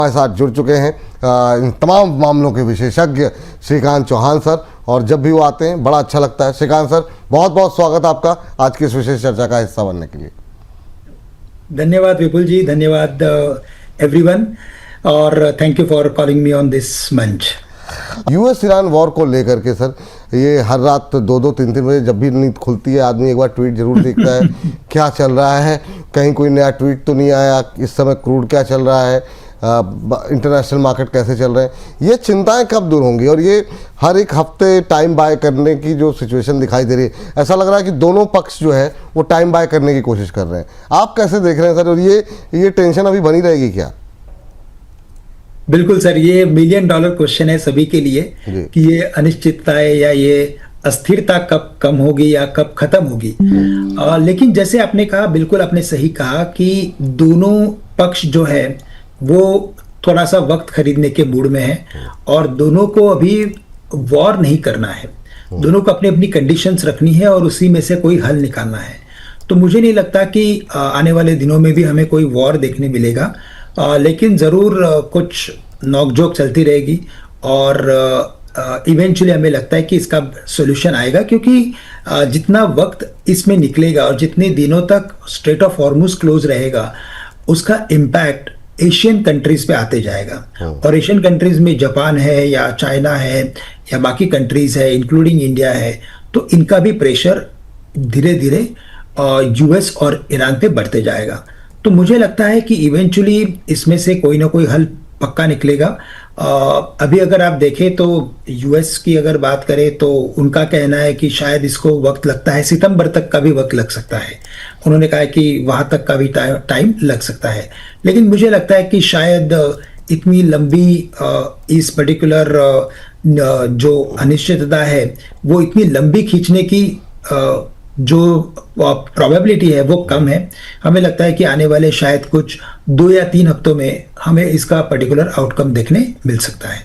हमारे साथ जुड़ चुके हैं इन तमाम मामलों के विशेषज्ञ श्रीकांत चौहान सर, और जब भी वो आते हैं बड़ा अच्छा लगता है। श्रीकांत सर, बहुत बहुत स्वागत आपका आज की इस विशेष चर्चा का हिस्सा बनने के लिए। धन्यवाद विपुल जी, धन्यवाद एवरीवन, और thank you for calling me on this मंच। यूएस ईरान वॉर को लेकर के सर, ये हर रात 2-2, 3-3 बजे जब भी नींद खुलती है आदमी एक बार ट्वीट जरूर देखता है क्या चल रहा है, कहीं कोई नया ट्वीट तो नहीं आया, इस समय क्रूड क्या चल रहा है, इंटरनेशनल मार्केट कैसे चल रहे हैं, ये चिंताएं कब दूर होंगी। और ये हर एक हफ्ते टाइम बाय करने की जो सिचुएशन दिखाई दे रही है, ऐसा लग रहा है कि दोनों पक्ष जो है वो टाइम बाय करने की कोशिश कर रहे हैं। आप कैसे देख रहे हैं सर, और ये टेंशन अभी बनी रहेगी क्या? बिल्कुल सर, ये $1 मिलियन क्वेश्चन है सभी के लिए कि ये अनिश्चितता है या ये अस्थिरता कब कम होगी या कब खत्म होगी। लेकिन जैसे आपने कहा, बिल्कुल आपने सही कहा कि दोनों पक्ष जो है वो थोड़ा सा वक्त खरीदने के मूड में है और दोनों को अभी वॉर नहीं करना है, दोनों को अपनी अपनी कंडीशंस रखनी है और उसी में से कोई हल निकालना है। तो मुझे नहीं लगता कि आने वाले दिनों में भी हमें कोई वॉर देखने मिलेगा, लेकिन ज़रूर कुछ नोकझोंक चलती रहेगी और इवेंचुअली हमें लगता है कि इसका सॉल्यूशन आएगा, क्योंकि जितना वक्त इसमें निकलेगा और जितने दिनों तक स्ट्रेट ऑफ हॉर्मुज क्लोज रहेगा उसका इम्पैक्ट एशियन कंट्रीज पे आते जाएगा। और एशियन कंट्रीज में जापान है या चाइना है या बाकी कंट्रीज है इंक्लूडिंग इंडिया है, तो इनका भी प्रेशर धीरे धीरे यूएस और ईरान पे बढ़ते जाएगा। तो मुझे लगता है कि इवेंचुअली इसमें से कोई ना कोई हल पक्का निकलेगा। अभी अगर आप देखें तो यूएस की अगर बात करें तो उनका कहना है कि शायद इसको वक्त लगता है, सितंबर तक का भी वक्त लग सकता है। उन्होंने कहा है कि वहां तक का भी टाइम लग सकता है, लेकिन मुझे लगता है कि शायद इतनी लंबी इस पर्टिकुलर जो अनिश्चितता है वो इतनी लंबी खींचने की जो प्रोबेबिलिटी है वो कम है। हमें लगता है कि आने वाले शायद कुछ 2 या 3 हफ्तों में हमें इसका पर्टिकुलर आउटकम देखने मिल सकता है।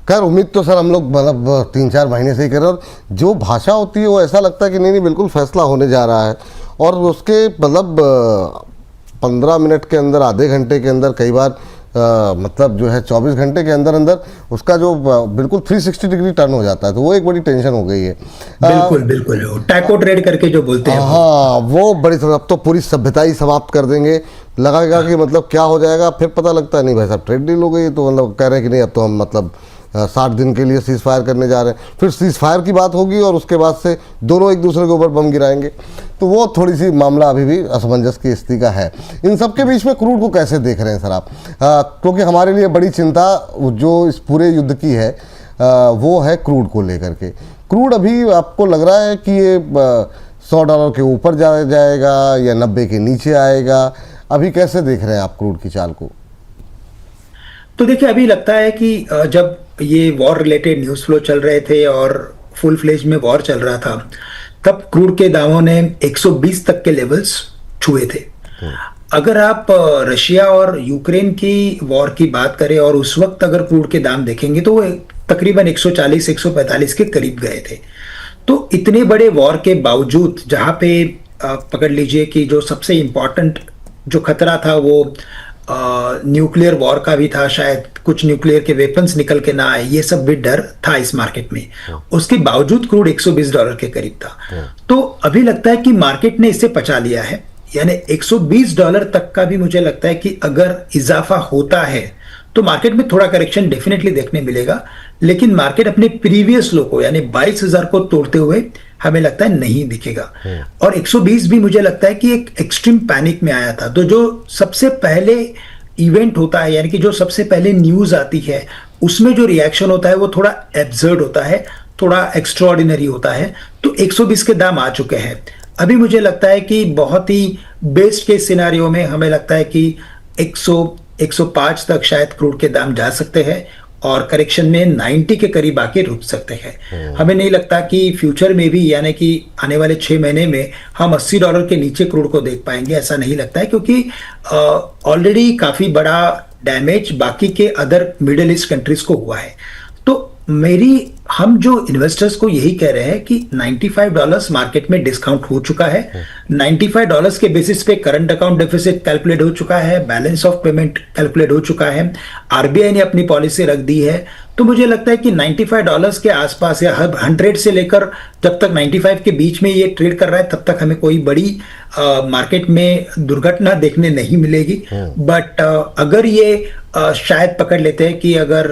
खैर उम्मीद तो सर हम लोग मतलब 3-4 महीने से ही कर रहे हैं, और जो भाषा होती है वो ऐसा लगता है कि नहीं बिल्कुल फैसला होने जा रहा है, और उसके मतलब 15 मिनट के अंदर, आधे घंटे के अंदर, कई बार मतलब जो है 24 घंटे के अंदर अंदर उसका जो बिल्कुल 360 डिग्री टर्न हो जाता है, तो वो एक बड़ी टेंशन हो गई है। बिल्कुल बिल्कुल, टैको ट्रेड करके जो बोलते हैं, हाँ वो बड़ी, अब तो पूरी सभ्यता ही समाप्त कर देंगे, लगेगा कि मतलब क्या हो जाएगा, फिर पता लगता है नहीं भाई साहब ट्रेड डील हो गई, तो मतलब कह रहे हैं कि नहीं अब तो हम मतलब 60 दिन के लिए सीज फायर करने जा रहे हैं, फिर सीज फायर की बात होगी और उसके बाद से दोनों एक दूसरे के ऊपर बम गिराएंगे, तो वो थोड़ी सी मामला अभी भी असमंजस की स्थिति का है। इन सब के बीच में क्रूड को कैसे देख रहे हैं सर आप? क्योंकि हमारे लिए बड़ी चिंता जो इस पूरे युद्ध की है वो है क्रूड को लेकर के। क्रूड अभी आपको लग रहा है कि ये $100 के ऊपर जाएगा या 90 के नीचे आएगा? अभी कैसे देख रहे हैं आप क्रूड की चाल को? तो देखिए, अभी लगता है कि जब ये वॉर रिलेटेड न्यूज़ फ्लो चल रहे थे और फुल फ्लेज में वॉर चल रहा था, तब क्रूड के दामों ने 120 तक के लेवल्स छुए थे। अगर आप रशिया और यूक्रेन की वॉर की बात करें और उस वक्त अगर क्रूड के दाम देखेंगे तो वो तकरीबन 140-145 के करीब गए थे। तो इतने बड़े वॉर के बावजूद, जहाँ पे पकड़ लीजिए कि जो सबसे इम्पोर्टेंट जो खतरा था वो न्यूक्लियर वॉर का भी था, शायद कुछ न्यूक्लियर के वेपन्स निकल के ना आए, ये सब भी डर था इस मार्केट में, उसके बावजूद क्रूड $120 के करीब था। तो अभी लगता है कि मार्केट ने इसे पचा लिया है, यानी $120 तक का भी मुझे लगता है कि अगर इजाफा होता है तो मार्केट में थोड़ा करेक्शन डेफिनेटली देखने मिलेगा, लेकिन मार्केट अपने प्रीवियस लो को यानी 22,000 को तोड़ते हुए हमें लगता है नहीं दिखेगा। और 120 भी मुझे लगता है कि एक एक्सट्रीम पैनिक में आया था। तो जो सबसे पहले इवेंट होता है, यानी कि जो सबसे पहले न्यूज आती है, उसमें जो रिएक्शन होता है वो थोड़ा एब्सर्ड होता है, थोड़ा एक्स्ट्राऑर्डिनरी होता है। तो 120 के दाम आ चुके हैं। अभी मुझे लगता है कि बहुत ही बेस्ट केस सिनारियो में हमें लगता है कि 105 तक शायद क्रूड के दाम जा सकते हैं और करेक्शन में 90 के करीब आके रुक सकते हैं। हमें नहीं लगता कि फ्यूचर में भी, यानी कि आने वाले 6 महीने में हम $80 के नीचे क्रूड को देख पाएंगे, ऐसा नहीं लगता है, क्योंकि ऑलरेडी काफी बड़ा डैमेज बाकी के अदर मिडिल ईस्ट कंट्रीज को हुआ है। तो मेरी हम जो इन्वेस्टर्स को यही कह रहे हैं कि $95 मार्केट में डिस्काउंट हो चुका है। $95 के बेसिस पे करंट अकाउंट डेफिसिट कैलकुलेट हो चुका है, बैलेंस ऑफ पेमेंट कैलकुलेट हो चुका है, आरबीआई ने अपनी पॉलिसी रख दी है। तो मुझे लगता है कि $95 के आसपास या 100 से लेकर जब तक 95 के बीच में ये ट्रेड कर रहा है तब तक हमें कोई बड़ी मार्केट में दुर्घटना देखने नहीं मिलेगी। बट अगर ये शायद पकड़ लेते हैं कि अगर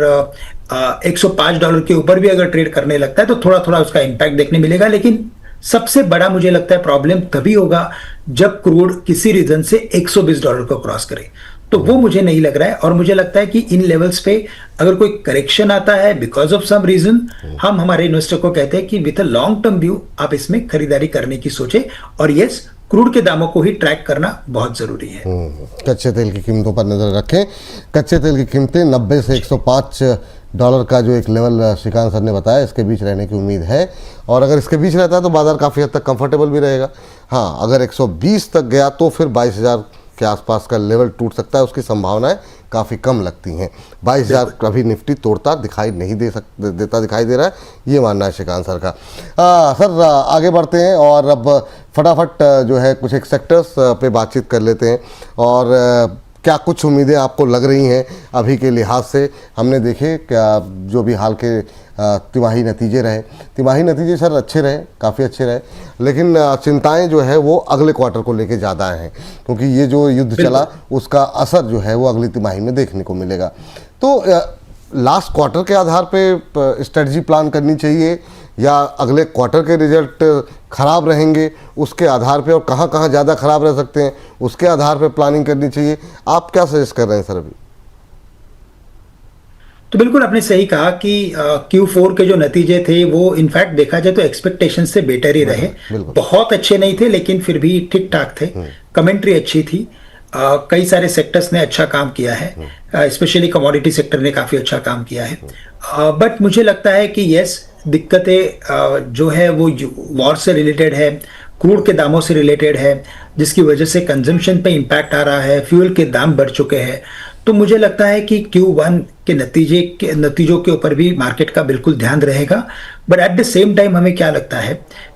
$105 के ऊपर भी अगर ट्रेड करने लगता है तो थोड़ा थोड़ा उसका इंपैक्ट देखने मिलेगा। लेकिन सबसे बड़ा मुझे लगता है प्रॉब्लम तभी होगा जब क्रूड किसी रीजन से $120 को क्रॉस करे, तो वो मुझे नहीं लग रहा है। और मुझे लगता है कि इन लेवल्स पे अगर कोई करेक्शन आता है बिकॉज ऑफ सम रीजन, हम हमारे इन्वेस्टर को कहते हैं कि with a long term view आप इसमें खरीदारी करने की सोचे। और यस, क्रूड के दामों को ही ट्रैक करना बहुत जरूरी है। कच्चे तेल की कीमतों पर नजर रखें। कच्चे तेल की कीमतें 90 से $105 का जो एक लेवल श्रीकांत सर ने बताया, इसके बीच रहने की उम्मीद है। और अगर इसके बीच रहता है तो बाजार काफ़ी हद तक कंफर्टेबल भी रहेगा। हाँ, अगर 120 तक गया तो फिर 22,000 के आसपास का लेवल टूट सकता है, उसकी संभावनाएं काफ़ी कम लगती हैं। 22,000 कभी निफ्टी तोड़ता दिखाई नहीं देता दिखाई दे रहा है, ये मानना है श्रीकांत सर का। सर आगे बढ़ते हैं और अब फटाफट जो है कुछ एक सेक्टर्स पे बातचीत कर लेते हैं। और क्या कुछ उम्मीदें आपको लग रही हैं अभी के लिहाज से? हमने देखे क्या जो भी हाल के तिमाही नतीजे सर अच्छे रहे, काफ़ी अच्छे रहे, लेकिन चिंताएं जो है वो अगले क्वार्टर को लेके ज़्यादा हैं, क्योंकि ये जो युद्ध चला उसका असर जो है वो अगली तिमाही में देखने को मिलेगा। तो लास्ट क्वार्टर के आधार पे स्ट्रेटजी प्लान करनी चाहिए या अगले क्वार्टर के रिजल्ट खराब रहेंगे उसके आधार पे, और कहाँ कहाँ ज़्यादा खराब रह सकते हैं उसके आधार पे प्लानिंग करनी चाहिए? आप क्या सजेस्ट कर रहे हैं सर अभी? तो बिल्कुल आपने सही कहा कि Q4 के जो नतीजे थे वो इनफैक्ट देखा जाए तो एक्सपेक्टेशन से बेटर ही रहे। बहुत अच्छे नहीं थे लेकिन फिर भी ठीक ठाक थे। कमेंट्री अच्छी थी। कई सारे सेक्टर्स ने अच्छा काम किया है, स्पेशली कमोडिटी सेक्टर ने काफी अच्छा काम किया है। बट मुझे लगता है कि यस, दिक्कतें जो है वो वॉर से रिलेटेड है, क्रूड के दामों से रिलेटेड है, जिसकी वजह से कंजम्पशन पे इम्पैक्ट आ रहा है, फ्यूल के दाम बढ़ चुके हैं। तो मुझे लगता है कि Q1 के नतीजों के ऊपर भी मार्केट का बिल्कुल ध्यान रहेगा। But at the same time हमें क्या लगता है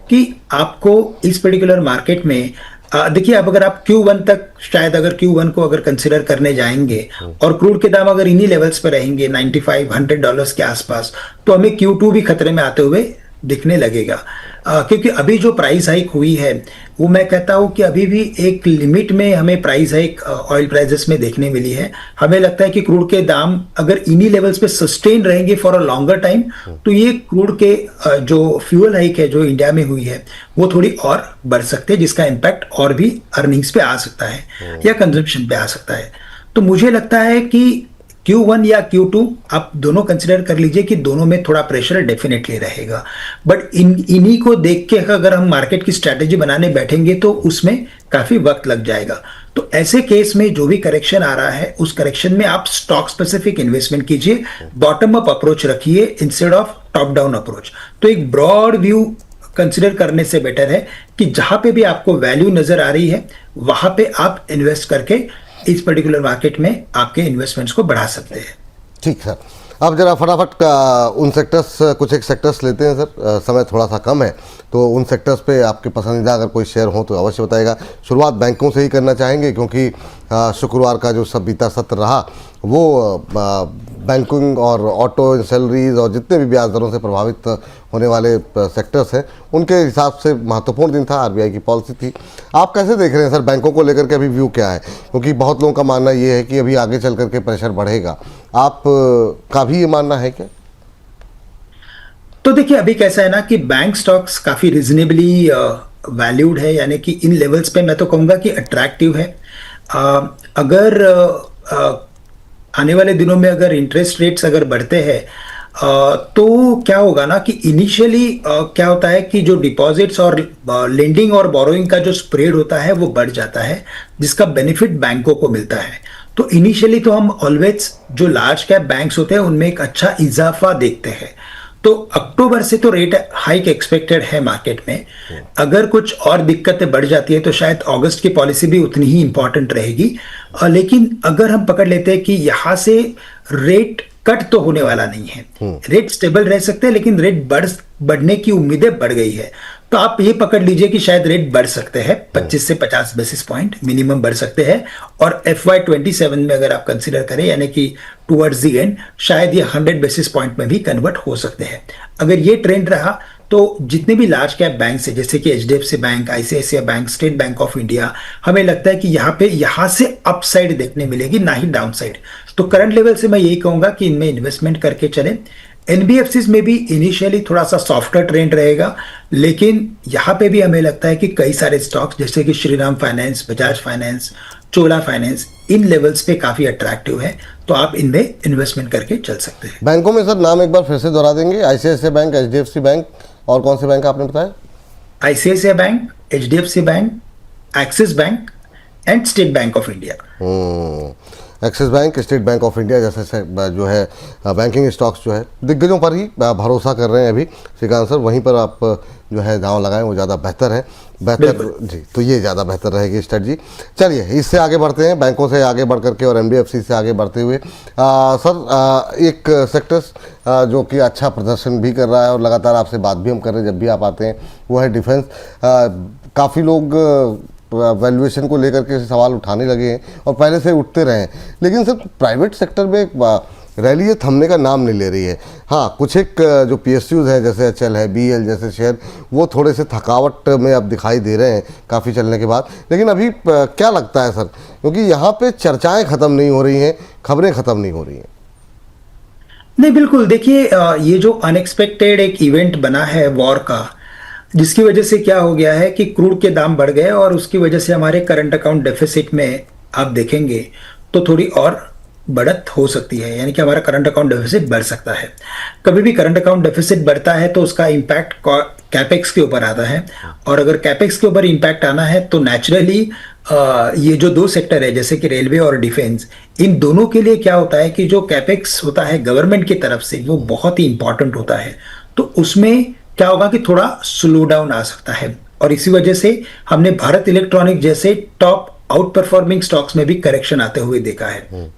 कि आपको इस पर्टिकुलर मार्केट में देखिए, अब अगर आप Q1 तक शायद अगर Q1 को अगर कंसिडर करने जाएंगे और क्रूड के दाम अगर इन्हीं लेवल्स पर रहेंगे $95-100 के आसपास, तो हमें Q2 भी खतरे में आते हुए दिखने लगेगा। क्योंकि अभी जो प्राइस हाइक हुई है वो मैं कहता हूँ कि अभी भी एक लिमिट में हमें प्राइस हाइक ऑयल प्राइसेस में देखने मिली है। हमें लगता है कि क्रूड के दाम अगर इन्हीं लेवल्स पे सस्टेन रहेंगे फॉर अ लॉन्गर टाइम, तो ये क्रूड के जो फ्यूल हाइक है जो इंडिया में हुई है वो थोड़ी और बढ़ सकती है, जिसका इम्पैक्ट और भी अर्निंग्स पे आ सकता है या कंजम्पशन पे आ सकता है। तो मुझे लगता है कि Q1 या Q2 आप दोनों कंसिडर कर लीजिए कि दोनों में थोड़ा प्रेशर डेफिनेटली रहेगा। बट इन्हीं को देख के अगर हम मार्केट की स्ट्रैटेजी बनाने बैठेंगे तो उसमें काफी वक्त लग जाएगा। तो ऐसे केस में जो भी करेक्शन आ रहा है उस करेक्शन में आप स्टॉक स्पेसिफिक इन्वेस्टमेंट कीजिए, बॉटम अप अप्रोच रखिए instead of top down approach. तो एक ब्रॉड व्यू कंसिडर करने से बेटर है कि जहां पे भी आपको वैल्यू नजर आ रही है वहां पे आप इन्वेस्ट करके इस पर्टिकुलर मार्केट में आपके इन्वेस्टमेंट्स को बढ़ा सकते हैं। ठीक सर, अब जरा फटाफट उन सेक्टर्स कुछ एक सेक्टर्स लेते हैं सर, समय थोड़ा सा कम है, तो उन सेक्टर्स पे आपके पसंदीदा अगर कोई शेयर हो तो अवश्य बताइएगा। शुरुआत बैंकों से ही करना चाहेंगे क्योंकि शुक्रवार का जो सब बीता सत्र रहा वो बैंकिंग और ऑटो सैलरीज और जितने भी ब्याज दरों से प्रभावित होने वाले सेक्टर्स हैं उनके हिसाब से महत्वपूर्ण दिन था। आरबीआई की पॉलिसी थी। आप कैसे देख रहे हैं सर बैंकों को लेकर के अभी व्यू क्या है? क्योंकि बहुत लोगों का मानना ये है कि अभी आगे चल करके प्रेशर बढ़ेगा, आप का भी ये मानना है क्या? तो देखिए, अभी कैसा है ना कि बैंक स्टॉक्स काफी रिजनेबली वैल्यूड है, यानी कि इन लेवल्स पे मैं तो कहूंगा कि अट्रैक्टिव है। अगर आने वाले दिनों में अगर इंटरेस्ट रेट्स अगर बढ़ते हैं तो क्या होगा ना कि इनिशियली क्या होता है कि जो डिपॉजिट्स और लेंडिंग और बोरोइंग का जो स्प्रेड होता है वो बढ़ जाता है, जिसका बेनिफिट बैंकों को मिलता है। तो इनिशियली तो हम ऑलवेज जो लार्ज कैप बैंक्स होते हैं उनमें एक अच्छा इजाफा देखते हैं। तो अक्टूबर से तो रेट हाइक एक्सपेक्टेड है मार्केट में। अगर कुछ और दिक्कतें बढ़ जाती है तो शायद अगस्त की पॉलिसी भी उतनी ही इंपॉर्टेंट रहेगी। लेकिन अगर हम पकड़ लेते हैं कि यहाँ से रेट कट तो होने वाला नहीं है। रेट स्टेबल रह सकते हैं, लेकिन रेट बढ़ने की उम्मीदें बढ़ गई है। तो आप ये पकड़ लीजिए कि शायद रेट बढ़ सकते हैं 25 से 50 बेसिस पॉइंट मिनिमम बढ़ सकते हैं। और FY27 में अगर आप कंसीडर करें, यानी कि टुवर्ड्स द एंड, शायद ये 100 बेसिस पॉइंट में भी कन्वर्ट हो सकते हैं। अगर ये ट्रेंड रहा तो जितने भी लार्ज कैप बैंक है, जैसे कि HDFC bank, ICICI bank, state bank of India, हमें लगता है कि यहाँ से अपसाइड देखने मिलेगी, ना ही डाउन साइड। तो करंट लेवल से मैं यही कहूंगा कि इनमें इन्वेस्टमेंट करके चलें। NBFCs में भी इनिशियली थोड़ा सा सॉफ्टर ट्रेंड रहेगा, लेकिन यहाँ पे भी हमें लगता है कि कई सारे स्टॉक्स जैसे कि श्रीराम फाइनेंस, बजाज फाइनेंस, चोला फाइनेंस, इन लेवल्स पे काफी अट्रैक्टिव है, तो आप इनमें इन्वेस्टमेंट करके चल सकते हैं। बैंकों में सर नाम एक बार फिर से दोहरा देंगे? ICICI बैंक, HDFC बैंक और कौन से बैंक आपने बताया? ICICI bank, HDFC bank, axis bank and state bank of India. Axis bank, state bank of India जैसे जो है बैंकिंग स्टॉक्स जो है दिग्गजों पर ही भरोसा कर रहे हैं अभी श्रीकांत सर, वहीं पर आप जो है दांव लगाएं, वो ज़्यादा बेहतर है। जी, तो ये ज़्यादा बेहतर रहेगी स्ट्रेटजी। चलिए इससे आगे बढ़ते हैं, बैंकों से आगे बढ़ करके और NBFC से आगे बढ़ते हुए सर एक सेक्टर्स जो कि अच्छा प्रदर्शन भी कर रहा है और लगातार आपसे बात भी हम कर रहे हैं जब भी आप आते हैं, वो है डिफेंस। काफ़ी लोग वैल्यूएशन को लेकर के सवाल उठाने लगे हैं और पहले से उठते रहे हैं, लेकिन सर प्राइवेट सेक्टर में रैली ये थमने का नाम नहीं ले रही है। हाँ, कुछ एक जो PSUs है जैसे HL है, BL जैसे शेयर, वो थोड़े से थकावट में अब दिखाई दे रहे हैं काफ़ी चलने के बाद। लेकिन अभी क्या लगता है सर, क्योंकि यहाँ पे चर्चाएं ख़त्म नहीं हो रही हैं, खबरें ख़त्म नहीं हो रही हैं? नहीं, बिल्कुल। देखिए, ये जो अनएक्सपेक्टेड एक इवेंट बना है वॉर का, जिसकी वजह से क्या हो गया है कि क्रूड के दाम बढ़ गए और उसकी वजह से हमारे करंट अकाउंट डेफिसिट में आप देखेंगे तो थोड़ी और बढ़त हो सकती है, यानी कि हमारा करंट अकाउंट डेफिसिट बढ़ सकता है। कभी भी करंट अकाउंट डेफिसिट बढ़ता है तो उसका इम्पैक्ट कैपेक्स के ऊपर आता है, और अगर कैपेक्स के ऊपर इम्पैक्ट आना है तो नेचुरली ये जो दो सेक्टर है जैसे कि रेलवे और डिफेंस, इन दोनों के लिए क्या होता है कि जो कैपेक्स होता है गवर्नमेंट की तरफ से वो बहुत ही इंपॉर्टेंट होता है। तो उसमें क्या होगा कि थोड़ा स्लो डाउन आ सकता है, और इसी वजह से हमने भारत इलेक्ट्रॉनिक जैसे टॉप आउट परफॉर्मिंग स्टॉक्स में भी करेक्शन आते हुए देखा है।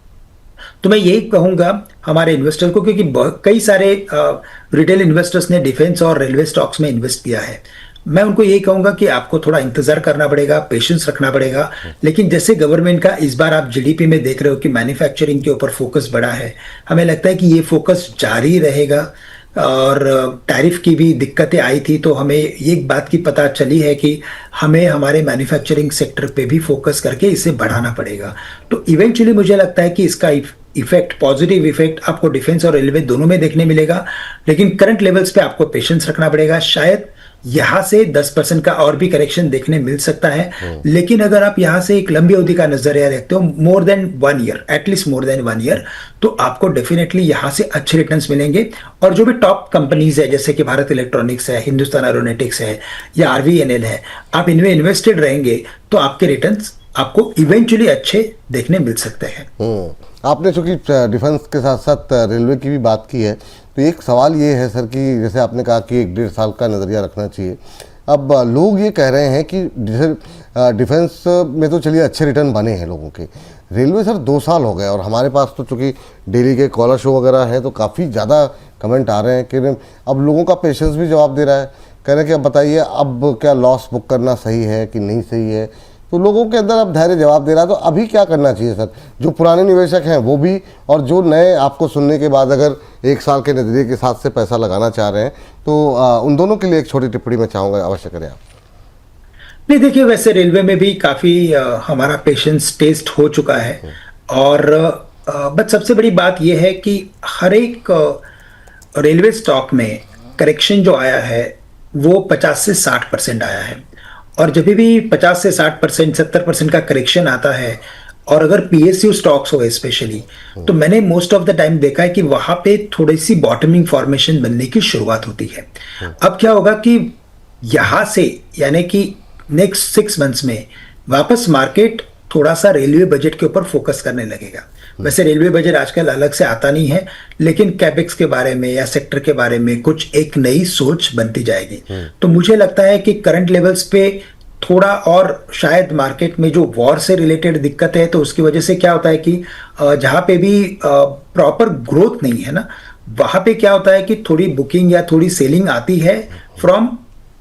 तो मैं यही कहूंगा हमारे इन्वेस्टर को, क्योंकि कई सारे रिटेल इन्वेस्टर्स ने डिफेंस और रेलवे स्टॉक्स में इन्वेस्ट किया है, मैं उनको यही कहूंगा कि आपको थोड़ा इंतजार करना पड़ेगा, पेशेंस रखना पड़ेगा। लेकिन जैसे गवर्नमेंट का इस बार आप GDP में देख रहे हो कि मैन्युफैक्चरिंग के ऊपर फोकस बढ़ा है, हमें लगता है कि ये फोकस जारी रहेगा। और टैरिफ की भी दिक्कतें आई थी, तो हमें एक बात की पता चली है कि हमें हमारे मैन्युफैक्चरिंग सेक्टर पे भी फोकस करके इसे बढ़ाना पड़ेगा। तो इवेंचुअली मुझे लगता है कि इसका इफेक्ट, पॉजिटिव इफेक्ट आपको डिफेंस और रेलवे दोनों में देखने मिलेगा। लेकिन करंट लेवल्स पे आपको पेशेंस रखना पड़ेगा। शायद यहां से 10% का और भी करेक्शन देखने मिल सकता है, लेकिन अगर आप यहां से एक लंबी अवधि का नजरिया रखते हो, more than 1 year, at least more than 1 year, तो आपको डेफिनेटली यहां से अच्छे रिटर्न्स मिलेंगे। और जो भी टॉप कंपनीज है जैसे कि भारत इलेक्ट्रॉनिक्स है, हिंदुस्तान एरोनॉटिक्स है या RVNL है, आप इनमें इन्वेस्टेड रहेंगे तो आपके रिटर्न्स आपको इवेंचुअली अच्छे देखने मिल सकते हैं। आपने चूंकि डिफेंस के साथ साथ रेलवे की भी बात की है, तो एक सवाल ये है सर कि जैसे आपने कहा कि 1-1.5 साल का नज़रिया रखना चाहिए। अब लोग ये कह रहे हैं कि जैसे डिफेंस में तो चलिए अच्छे रिटर्न बने हैं लोगों के, रेलवे सर 2 साल हो गए और हमारे पास तो चूँकि डेली के कॉलर शो वगैरह है तो काफ़ी ज़्यादा कमेंट आ रहे हैं कि अब लोगों का पेशेंस भी जवाब दे रहा है, कह रहे हैं कि अब बताइए अब क्या लॉस बुक करना सही है कि नहीं सही है। तो लोगों के अंदर अब धैर्य जवाब दे रहा है, तो अभी क्या करना चाहिए सर? जो पुराने निवेशक हैं वो भी, और जो नए आपको सुनने के बाद अगर 1 साल के नज़रिए के साथ से पैसा लगाना चाह रहे हैं, तो उन दोनों के लिए एक छोटी टिप्पणी मैं चाहूँगा, अवश्य करें आप। नहीं, देखिए, वैसे रेलवे में भी काफ़ी हमारा पेशेंस टेस्ट हो चुका है, और बट सबसे बड़ी बात यह है कि हर एक रेलवे स्टॉक में करेक्शन जो आया है वो 50 से 60% आया है। और जब भी 50 से 60%, 70% का करेक्शन आता है, और अगर PSU स्टॉक्स हो स्पेशली, तो मैंने मोस्ट ऑफ द टाइम देखा है कि वहां पे थोड़ी सी बॉटमिंग फॉर्मेशन बनने की शुरुआत होती है। अब क्या होगा कि यहां से, यानी कि नेक्स्ट 6 मंथ्स में वापस मार्केट थोड़ा सा रेलवे बजट के ऊपर फोकस करने लगेगा। वैसे रेलवे बजट आजकल अलग से आता नहीं है, लेकिन कैपेक्स के बारे में या सेक्टर के बारे में कुछ एक नई सोच बनती जाएगी। तो मुझे लगता है कि करंट लेवल्स पे थोड़ा और शायद मार्केट में जो वॉर से रिलेटेड दिक्कत है, तो उसकी वजह से क्या होता है कि जहाँ पे भी प्रॉपर ग्रोथ नहीं है ना, वहां पे क्या होता है कि थोड़ी बुकिंग या थोड़ी सेलिंग आती है फ्रॉम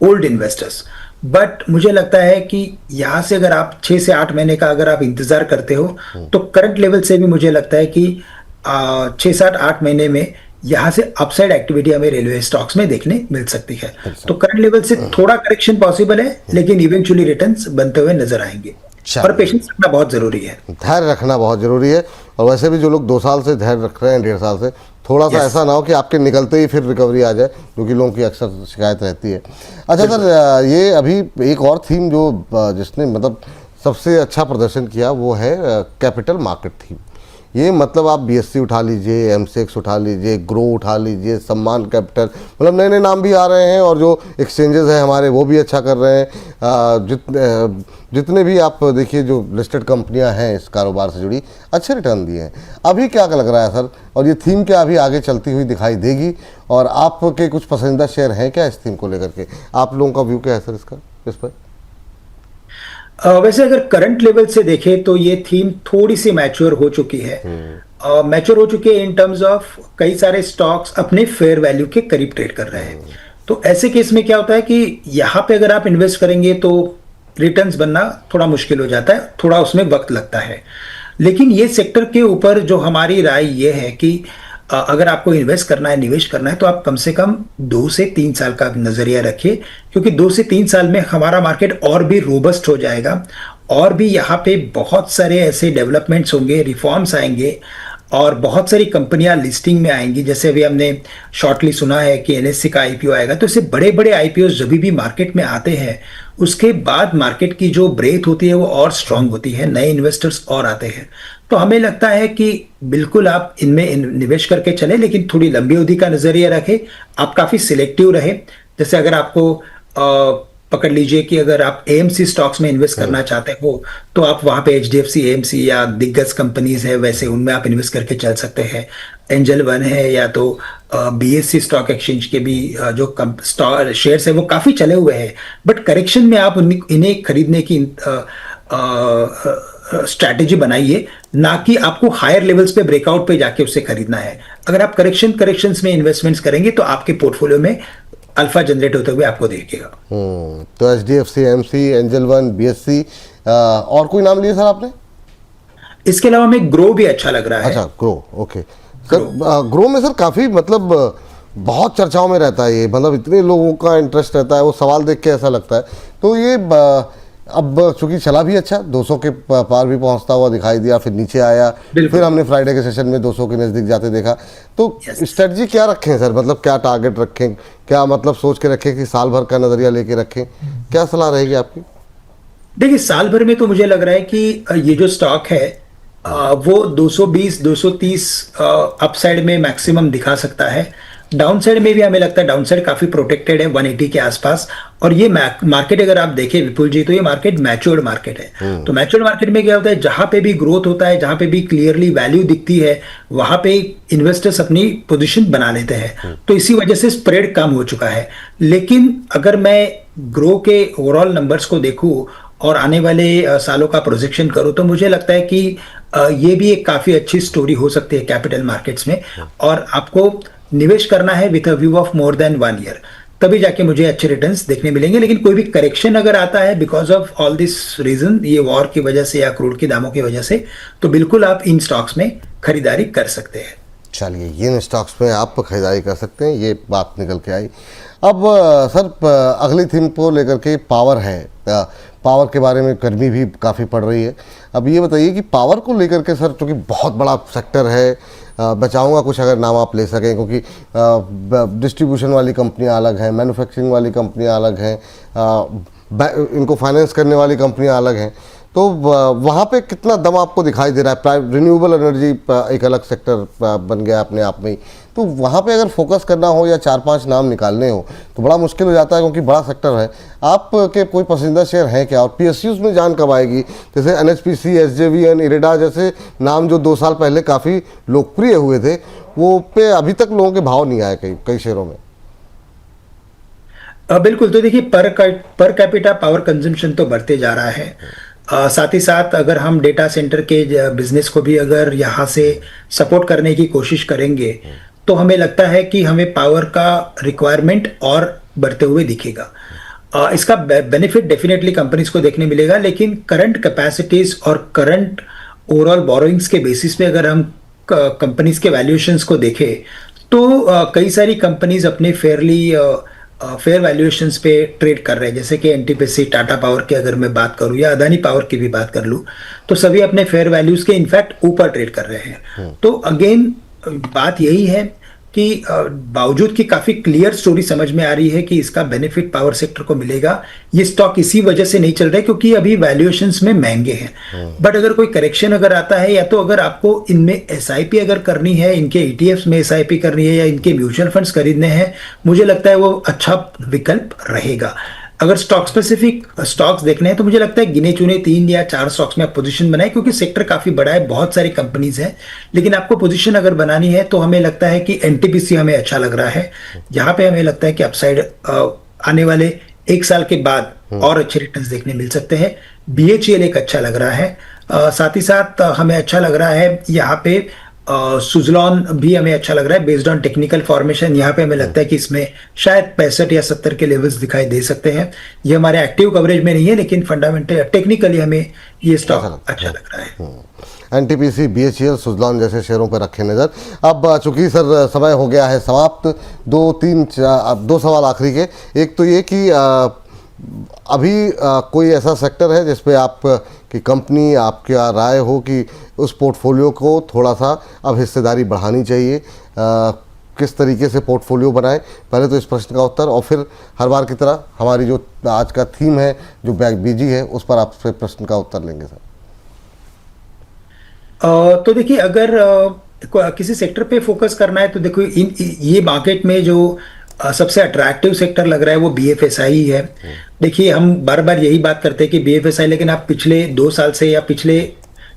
ओल्ड इन्वेस्टर्स। बट मुझे लगता है कि यहाँ से अगर आप 6 से 8 महीने का अगर आप इंतजार करते हो, तो करंट लेवल से भी मुझे लगता है कि 6 से 8 महीने में यहाँ से अपसाइड एक्टिविटी हमें रेलवे स्टॉक्स में देखने मिल सकती है। तो करंट लेवल से थोड़ा करेक्शन पॉसिबल है, लेकिन इवेंचुअली रिटर्न्स बनते हुए नजर आएंगे। और पेशेंस रखना बहुत जरूरी है। धैर्य रखना बहुत जरूरी है। और वैसे भी जो लोग 2 साल से धैर्य रख रहे हैं, 1.5 साल से, थोड़ा सा ऐसा ना हो कि आपके निकलते ही फिर रिकवरी आ जाए, जो कि लोगों की अक्सर शिकायत रहती है। अच्छा सर, ये अभी एक और थीम जो जिसने मतलब सबसे अच्छा प्रदर्शन किया वो है कैपिटल मार्केट थीम। ये मतलब आप बीएससी उठा लीजिए, एमसेक्स उठा लीजिए, ग्रो उठा लीजिए, सम्मान कैपिटल, मतलब नए नए नाम भी आ रहे हैं और जो एक्सचेंजेस हैं हमारे वो भी अच्छा कर रहे हैं। जितने भी आप देखिए जो लिस्टेड कंपनियां हैं इस कारोबार से जुड़ी, अच्छे रिटर्न दिए हैं। अभी क्या लग रहा है सर, और ये थीम क्या अभी आगे चलती हुई दिखाई देगी? और आपके कुछ पसंदीदा शेयर हैं क्या इस थीम को लेकर के? आप लोगों का व्यू क्या है सर इस पर? वैसे अगर करंट लेवल से देखें तो ये थीम थोड़ी सी मैच्योर हो चुकी है। मैच्योर हो चुकी है इन टर्म्स ऑफ कई सारे स्टॉक्स अपने फेयर वैल्यू के करीब ट्रेड कर रहे हैं। तो ऐसे केस में क्या होता है कि यहाँ पे अगर आप इन्वेस्ट करेंगे तो रिटर्न्स बनना थोड़ा मुश्किल हो जाता है, थोड़ा उसमें वक्त लगता है। लेकिन ये सेक्टर के ऊपर जो हमारी राय ये है कि अगर आपको इन्वेस्ट करना है, निवेश करना है, तो आप कम से कम 2 से 3 साल का नजरिया रखिए, क्योंकि 2 से 3 साल में हमारा मार्केट और भी रोबस्ट हो जाएगा। और भी यहाँ पे बहुत सारे ऐसे डेवलपमेंट्स होंगे, रिफॉर्म्स आएंगे और बहुत सारी कंपनियां लिस्टिंग में आएंगी। जैसे अभी हमने शॉर्टली सुना है कि एनएससी का आईपीओ आएगा। तो ऐसे बड़े बड़े आईपीओ जब भी मार्केट में आते हैं, उसके बाद मार्केट की जो ब्रेथ होती है वो और स्ट्रांग होती है, नए इन्वेस्टर्स और आते हैं। तो हमें लगता है कि बिल्कुल आप इनमें निवेश करके चले, लेकिन थोड़ी लंबी अवधि का नजरिया रखें। आप काफी सिलेक्टिव रहे। जैसे अगर आपको पकड़ लीजिए कि अगर आप एएमसी स्टॉक्स में इन्वेस्ट करना चाहते हो, तो आप वहां पे एचडीएफसी एएमसी या दिग्गज कंपनीज है वैसे उनमें आप इन्वेस्ट करके चल सकते हैं। एंजल वन है या तो बीएससी स्टॉक एक्सचेंज के भी जो शेयर्स है वो काफी चले हुए हैं। बट करेक्शन में आप इन्हें खरीदने की स्ट्रैटेजी बनाइए, ना कि आपको हायर लेवल्स पे ब्रेकआउट पे जाके उससे खरीदना है। अगर आप करेक्शंस में इन्वेस्टमेंट्स करेंगे तो आपके पोर्टफोलियो में अल्फा जनरेट होते हुए आपको देखेगा। तो HDFC AMC, angel one, BSc, और कोई नाम लिए सर आपने? इसके अलावा हमें ग्रो भी अच्छा लग रहा है। अच्छा, ग्रो, ओके सर। ग्रो में सर काफ़ी मतलब बहुत चर्चाओं में रहता है ये, मतलब इतने लोगों का इंटरेस्ट रहता है, वो सवाल देख के ऐसा लगता है। तो ये अब चूंकि चला भी अच्छा, 200 के पार भी पहुंचता हुआ दिखाई दिया, फिर नीचे आया, फिर हमने फ्राइडे के सेशन में 200 के नज़दीक जाते देखा। तो स्ट्रेटजी क्या रखें सर, मतलब क्या टारगेट रखें, क्या मतलब सोच के रखें कि साल भर का नज़रिया लेके रखें? क्या सलाह रहेगी आपकी? देखिए, साल भर में तो मुझे लग रहा है कि ये जो स्टॉक है वो 220 230 अपसाइड में मैक्सिमम दिखा सकता है। डाउनसाइड में भी हमें लगता है डाउनसाइड काफी प्रोटेक्टेड है 180 के आसपास। और ये मार्केट अगर आप देखें विपुल जी, तो ये मार्केट मैच्योर्ड मार्केट है। तो मैच्योर्ड मार्केट में क्या होता है, जहां पे भी ग्रोथ होता है, जहां पे भी क्लियरली वैल्यू दिखती है, वहां पे इन्वेस्टर्स अपनी पोजीशन बना लेते हैं। तो इसी वजह से स्प्रेड कम हो चुका है। लेकिन अगर मैं ग्रो के ओवरऑल नंबर्स को देखूं और आने वाले सालों का प्रोजेक्शन करूं, तो मुझे लगता है कि ये भी एक काफी अच्छी स्टोरी हो सकती है कैपिटल मार्केट्स में। और आपको निवेश करना है with a view of more than 1 year, तभी जाके मुझे अच्छे रिटर्न्स देखने मिलेंगे। लेकिन कोई भी करेक्शन अगर आता है because of all this reason, ये वॉर की वजह से या क्रूड के दामों की वजह से, तो बिल्कुल आप इन स्टॉक्स में खरीदारी कर सकते हैं। चलिए, ये इन स्टॉक्स में आप खरीदारी कर सकते हैं, ये बात निकल के आई। अब सर अगली थीम को लेकर के पावर है। पावर के बारे में गर्मी भी काफ़ी पड़ रही है। अब ये बताइए कि पावर को लेकर के सर, चूँकि बहुत बड़ा सेक्टर है, मैं चाहूँगा कुछ अगर नाम आप ले सकें, क्योंकि डिस्ट्रीब्यूशन वाली कंपनियाँ अलग हैं, मैन्युफैक्चरिंग वाली कंपनियाँ अलग हैं, इनको फाइनेंस करने वाली कंपनियाँ अलग हैं। तो वहाँ पे कितना दम आपको दिखाई दे रहा है? रिन्यूएबल एनर्जी एक अलग सेक्टर बन गया अपने आप में ही। तो वहाँ पे अगर फोकस करना हो या 4-5 नाम निकालने हो तो बड़ा मुश्किल हो जाता है, क्योंकि बड़ा सेक्टर है। आपके कोई पसंदीदा शेयर हैं क्या? और पीएसयूज़ में जान कब आएगी? जैसे एनएचपीसी, एसजेवीएन, इरेडा जैसे नाम जो 2 साल पहले काफ़ी लोकप्रिय हुए थे, वो पे अभी तक लोगों के भाव नहीं आए कई शेयरों में। बिल्कुल। तो देखिए पर कैपिटा पावर कंजम्पशन तो बढ़ते जा रहा है। साथ ही साथ अगर हम डेटा सेंटर के बिजनेस को भी अगर यहाँ से सपोर्ट करने की कोशिश करेंगे तो हमें लगता है कि हमें पावर का रिक्वायरमेंट और बढ़ते हुए दिखेगा। इसका बेनिफिट डेफिनेटली कंपनीज को देखने मिलेगा, लेकिन करंट कैपेसिटीज और करंट ओवरऑल बोरोइंग्स के बेसिस पे अगर हम कंपनीज के वैल्यूएशंस को देखें तो कई सारी कंपनीज अपने फेयर वैल्यूएशंस पे ट्रेड कर रहे हैं, जैसे कि एनटीपीसी, टाटा पावर की अगर मैं बात करूं या अदानी पावर की भी बात कर लूं, तो सभी अपने फेयर वैल्यूज के इनफैक्ट ऊपर ट्रेड कर रहे हैं। तो अगेन बात यही है कि बावजूद कि काफी क्लियर स्टोरी समझ में आ रही है कि इसका बेनिफिट पावर सेक्टर को मिलेगा, ये स्टॉक इसी वजह से नहीं चल रहा है क्योंकि अभी वैल्यूएशंस में महंगे हैं। बट अगर कोई करेक्शन अगर आता है, या तो अगर आपको इनमें एसआईपी अगर करनी है, इनके ईटीएफ्स में एसआईपी करनी है या इनके म्यूचुअल फंड्स खरीदने हैं, मुझे लगता है वो अच्छा विकल्प रहेगा। अगर स्टॉक स्पेसिफिक स्टॉक्स देखने हैं तो मुझे लगता है गिने चुने 3 या 4 स्टॉक्स में आप पोजीशन बनाए, क्योंकि सेक्टर काफी बड़ा है, बहुत सारी कंपनीज हैं। लेकिन आपको पोजीशन अगर बनानी है तो हमें लगता है कि एनटीपीसी हमें अच्छा लग रहा है, जहां पे हमें लगता है कि अपसाइड आने वाले 1 साल के बाद और अच्छे रिटर्न्स देखने मिल सकते हैं। बीएचईएल एक अच्छा लग रहा है। साथ ही साथ हमें अच्छा लग रहा है यहाँ पे सुजलॉन भी हमें अच्छा लग रहा है बेस्ड ऑन टेक्निकल फॉर्मेशन। यहाँ पे हमें लगता है कि इसमें शायद 65 या 70 के लेवल्स दिखाई दे सकते हैं। ये हमारे एक्टिव कवरेज में नहीं है, लेकिन फंडामेंटल टेक्निकली हमें ये स्टॉक अच्छा लग रहा है। एनटीपीसी, बीएचईएल, सुजलॉन जैसे शेयरों पर रखे नज़र। अब चूंकि सर समय हो गया है समाप्त, 2 सवाल आखिरी के। एक तो ये कि अभी कोई ऐसा सेक्टर है जिस पे आप की कंपनी, आपका राय हो कि उस पोर्टफोलियो को थोड़ा सा अब हिस्सेदारी बढ़ानी चाहिए, किस तरीके से पोर्टफोलियो बनाएं? पहले तो इस प्रश्न का उत्तर, और फिर हर बार की तरह हमारी जो आज का थीम है, जो बीजी है, उस पर आपसे प्रश्न का उत्तर लेंगे सर। तो देखिए, अगर किसी सेक्टर पे फोकस करना है तो देखो, ये मार्केट में जो सबसे अट्रैक्टिव सेक्टर लग रहा है वो बीएफएसआई ही है। देखिए, हम बार बार यही बात करते हैं कि बीएफएसआई, लेकिन आप पिछले 2 साल से या पिछले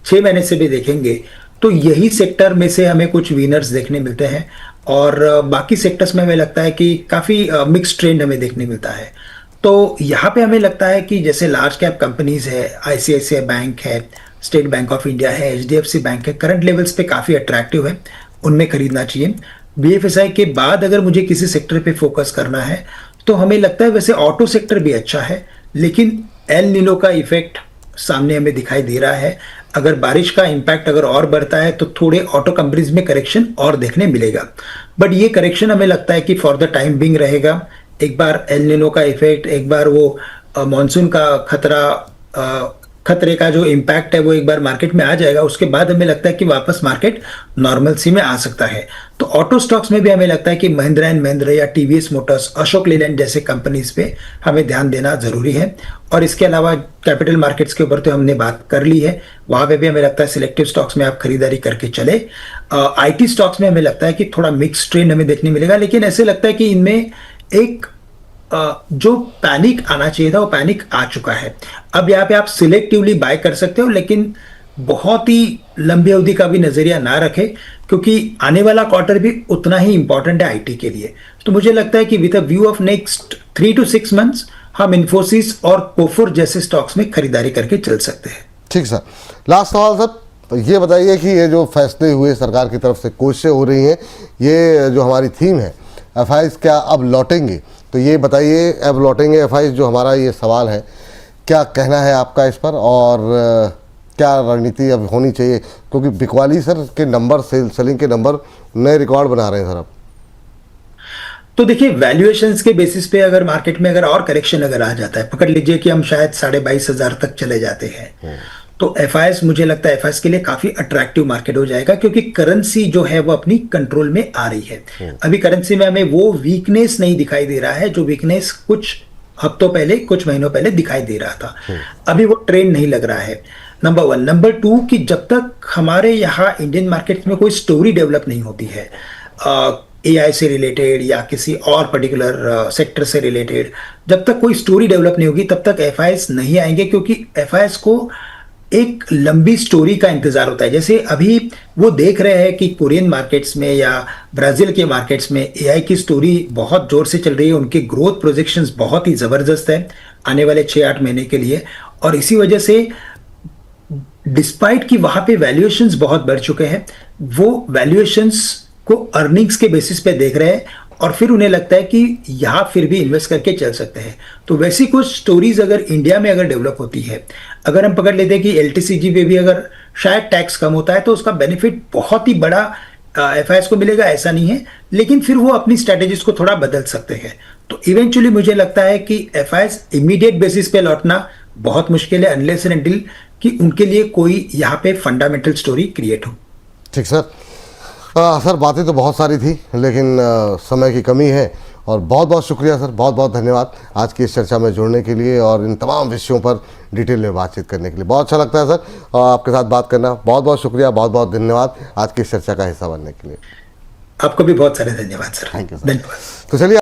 6 महीने से भी देखेंगे तो यही सेक्टर में से हमें कुछ विनर्स देखने मिलते हैं, और बाकी सेक्टर्स में हमें लगता है कि काफी मिक्स ट्रेंड हमें देखने मिलता है। तो यहाँ पे हमें लगता है कि जैसे लार्ज कैप कंपनीज है, आईसीआईसीआई बैंक है, स्टेट बैंक ऑफ इंडिया है, एचडीएफसी बैंक है, करंट लेवल्स पे काफी अट्रैक्टिव है, उनमें खरीदना चाहिए। बीएफएसआई के बाद अगर मुझे किसी सेक्टर पे फोकस करना है तो हमें लगता है वैसे ऑटो सेक्टर भी अच्छा है, लेकिन एल नीनो का इफेक्ट सामने हमें दिखाई दे रहा है। अगर बारिश का इंपैक्ट अगर और बढ़ता है तो थोड़े ऑटो कंपनीज में करेक्शन और देखने मिलेगा, बट ये करेक्शन हमें लगता है कि फॉर द टाइम बिंग रहेगा। एक बार एल नीनो का इफेक्ट, एक बार वो मॉनसून का खतरे का जो इम्पैक्ट है वो एक बार मार्केट में आ जाएगा, उसके बाद हमें लगता है कि वापस मार्केट नॉर्मल सी में आ सकता है। तो ऑटो स्टॉक्स में भी हमें लगता है कि महिंद्रा एंड महिंद्रा या टीवीएस मोटर्स, अशोक लेलैंड जैसे कंपनीज पे हमें ध्यान देना जरूरी है। और इसके अलावा कैपिटल मार्केट्स के ऊपर तो हमने बात कर ली है, वहां पे भी हमें लगता है सिलेक्टिव स्टॉक्स में आप खरीदारी करके चले। आईटी स्टॉक्स में हमें लगता है कि थोड़ा मिक्स ट्रेंड हमें देखने मिलेगा, लेकिन ऐसे लगता है कि इनमें एक जो पैनिक आना चाहिए था वो पैनिक आ चुका है। अब यहाँ पे आप सिलेक्टिवली बाय कर सकते हो, लेकिन बहुत ही लंबी अवधि का भी नजरिया ना रखें, क्योंकि आने वाला क्वार्टर भी उतना ही इंपॉर्टेंट है आईटी के लिए। तो मुझे लगता है कि with a view of next 3 to 6 months हम इन्फोसिस और कोफोर जैसे स्टॉक्स में खरीदारी करके चल सकते हैं। ठीक सर, लास्ट सवाल सर, तो ये बताइए कि ये जो फैसले हुए सरकार की तरफ से, कोशिशें हो रही हैं, ये जो हमारी थीम है एफआईज क्या अब लौटेंगे, तो ये बताइए अब लौटेंगे एफआईज, जो हमारा ये सवाल है, क्या कहना है आपका इस पर, और क्या रणनीति अब होनी चाहिए? क्योंकि बिकवाली सर के नंबर, सेलिंग के नंबर नए रिकॉर्ड बना रहे हैं सर अब। तो देखिए, वैल्यूएशंस के बेसिस पे अगर मार्केट में अगर और करेक्शन अगर आ जाता है, पकड़ लीजिए कि हम शायद 22,500 तक चले जाते हैं, तो एफआईएस, मुझे लगता है एफआईएस के लिए काफी अट्रैक्टिव मार्केट हो जाएगा, क्योंकि करेंसी जो है वो अपनी कंट्रोल में आ रही है। अभी करेंसी में हमें वो वीकनेस नहीं दिखाई दे रहा है जो वीकनेस कुछ हफ्तों पहले, कुछ महीनों पहले दिखाई दे रहा था। अभी वो ट्रेंड नहीं लग रहा है, नंबर 1। नंबर 2 कि जब तक हमारे यहाँ इंडियन मार्केट में कोई स्टोरी डेवलप नहीं होती है एआई से रिलेटेड या किसी और पर्टिकुलर सेक्टर से रिलेटेड, जब तक कोई स्टोरी डेवलप नहीं होगी तब तक एफआईएस नहीं आएंगे, क्योंकि एफआईएस को एक लंबी स्टोरी का इंतजार होता है। जैसे अभी वो देख रहे हैं कि कोरियन मार्केट्स में या ब्राजील के मार्केट्स में एआई की स्टोरी बहुत जोर से चल रही है, उनके ग्रोथ प्रोजेक्शंस बहुत ही जबरदस्त है आने वाले 6-8 महीने के लिए। और इसी वजह से डिस्पाइट कि वहां पे वैल्यूएशंस बहुत बढ़ चुके हैं, वो वैल्यूएशंस को अर्निंग्स के बेसिस पे देख रहे हैं और फिर उन्हें लगता है कि यहाँ फिर भी इन्वेस्ट करके चल सकते हैं। तो वैसी कुछ स्टोरीज अगर इंडिया में अगर डेवलप होती है, अगर हम पकड़ लेते हैं कि एलटीसीजी पे भी अगर शायद टैक्स कम होता है तो उसका बेनिफिट बहुत ही बड़ा एफआईएस को मिलेगा, ऐसा नहीं है, लेकिन फिर वो अपनी स्ट्रेटेजीज को थोड़ा बदल सकते हैं। तो इवेंचुअली मुझे लगता है कि एफआईएस इमीडिएट बेसिस पे लौटना बहुत मुश्किल है अनलेस एंड अनटिल कि उनके लिए कोई यहाँ पे फंडामेंटल स्टोरी क्रिएट हो। ठीक सर। सर बातें तो बहुत सारी थी लेकिन समय की कमी है और बहुत बहुत शुक्रिया सर, बहुत बहुत धन्यवाद आज की इस चर्चा में जुड़ने के लिए और इन तमाम विषयों पर डिटेल में बातचीत करने के लिए। बहुत अच्छा लगता है सर और आपके साथ बात करना। बहुत बहुत शुक्रिया, बहुत बहुत धन्यवाद आज की इस चर्चा का हिस्सा बनने के लिए। आपको भी बहुत सारे धन्यवाद सर। Thank you sir. धन्यवाद। तो चलिए